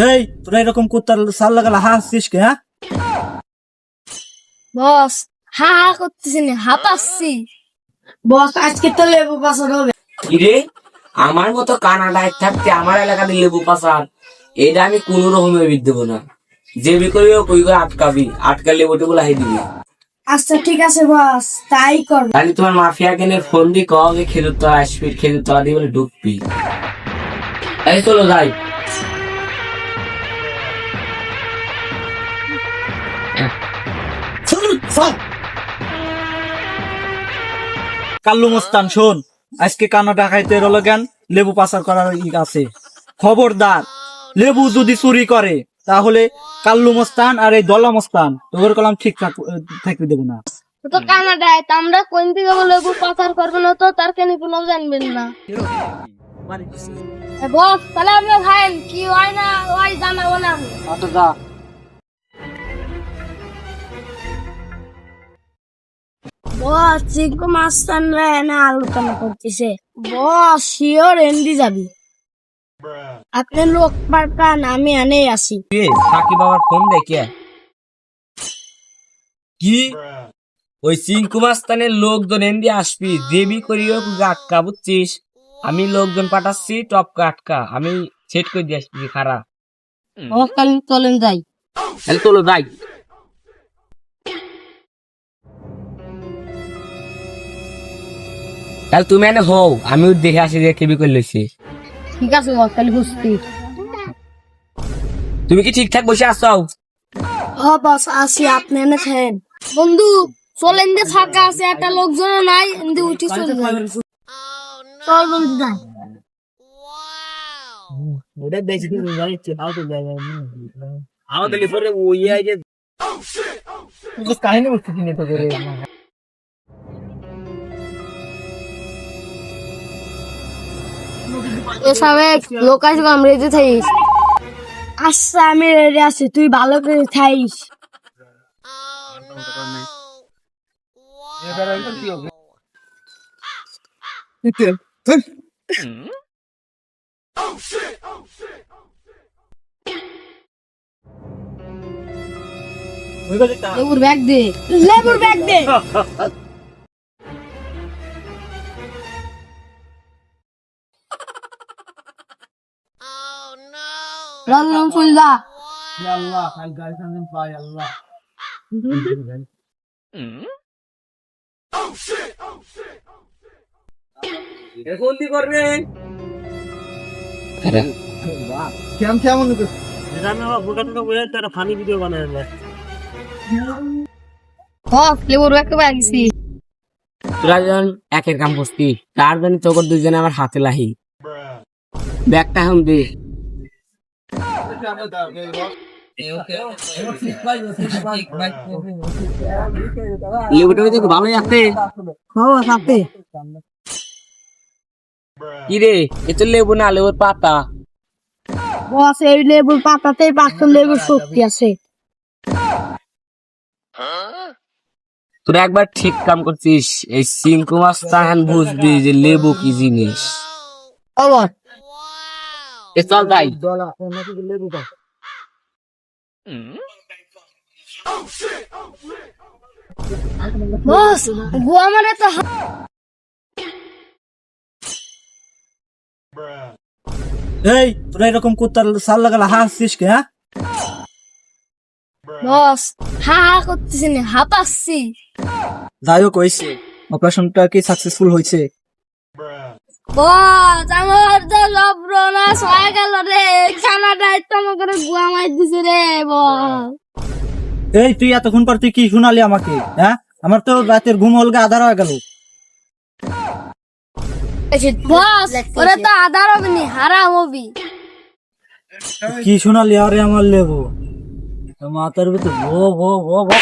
এই তোরা এরকম কুত্তার সাল লাগালা হাসছিস কে? হ্যাঁ বস, হা হা করতেছি না, হাঁপাচ্ছি। বস আজকে তো লেবু পাচার হবে। কিরে, আমার মতো কানাডায় থাকতে আমার এলাকাতে লেবু পাচার, এটা আমি কোন রকমের বিদ দেবো না। যে বিকরি কই করে আটকা লেবুটি বলে হাই দিবি। আচ্ছা ঠিক আছে বস, তাই করবো। তাহলে তোমার মাফিয়া কেনের ফোন দিয়ে কও যে খেজুর তলা আসবি, খেজুর তলা দিয়ে বলে ঢুকবি। এই চলো যাই। কাল্লু মস্তান শোন, আজকে কানাডা খাইতে রলো জ্ঞান লেবু পাচার করার আছে। খবরদার, লেবু যদি চুরি করে তাহলে কাল্লু মস্তান আর এই দলা মস্তান তোর কলাম ঠিক থাকতে দেবো না। তো কানাডায়, তা আমরা কোন দিকে লেবু পাচার করবো না, তো তার কেন কোনো জানবেন না। বস, তাহলে আমরা খাইন কি হয় না ওই জানাবো না আমি। আচ্ছা যা। বস চিকু মাস্তান না আলোচনা করতেছে। বস শিওর এন্ডি যাবি। আপনি লোক পাঠান, আমি আনে আসি। সাকিব বাবার ফোন দেখে কি ওই চিঙ্কু মাস্তানের লোকজন এন্ডি আসবি, দেবী করিও আটকা, বুঝছিস? আমি লোকজন পাঠাচ্ছি, টপকা আটকা, আমি সেট করে দিয়ে আসছি খারা। কাল চলেন যাই। তাহলে চলো যাই। তাহলে তুমি এনে হও, আমি দেখে আসি যে কেবি করে লইছি। ঠিক আছে বস, তাহলে বুঝতে। তুমি কি ঠিকঠাক বসে আসছো? ও বস আসি, আপনি এনে খান। বন্ধু, চলেন যে ফাঁকা আছে, একটা লোকজন নাই, এমনি উঠি চলে যাই। চল বন্ধু যাই। কাহিনী বুঝতেছি না তোদের। এসবে লোক আসবে, আমরা রেডি থাকিস। আচ্ছা আমি রেডি আছি, তুই ভালো করে খাইস। লেবুর ব্যাগ দে। লেবুর ব্যাগ দে। রঙ ফুল দা। আল্লাহ খাল গার্লফ্রেন্ড পাই আল্লাহ। এখন কি করবে? কেমন কেমন ফানি ভিডিও বানায় না। লেবুর ব্যাগ তো বাগিছি। তোরা যখন একের কাম করছি, তার জন্য তোর দুজনে আমার হাতে লাহি। ব্যাগটা এখন দে। লেবুটা তো ভালোই আছে। কি রে, এ তো লেবু না, লেবুর পাতা। বস এই লেবুর পাতাতেই 500 লেবুর শক্তি আছে। তোরা একবার ঠিক কাম করছিস। এই চিঙ্কু মাস্তান বুঝবি যে লেবু কি জিনিস। এ চল যাই। বস গোয়া মানে তো এই তোরা এরকম কুত্তার সাল লাগালা হাসছিস কে? হ্যাঁ বস, হা হা করতেছি না, হাঁপাচ্ছি। যাই হোক হয়েছে, অপারেশনটা কি সাকসেসফুল হয়েছে? বস, আমার তো সর্বনাশ হয়ে গেল রে। কানাডায় তো আমাকে গুয়া মার দিছে রে বস। এই তুই এতক্ষণ পর তুই কি শোনালি আমাকে? হ্যাঁ আমার তো রাতের ঘুম হলগে আধার হয়ে গেল। বস, ওরা তো আধার হবে নি, হারাম হবি। কি শোনালি আরে আমার লেবু মাথার ভিতর ভো ভো ভো ভো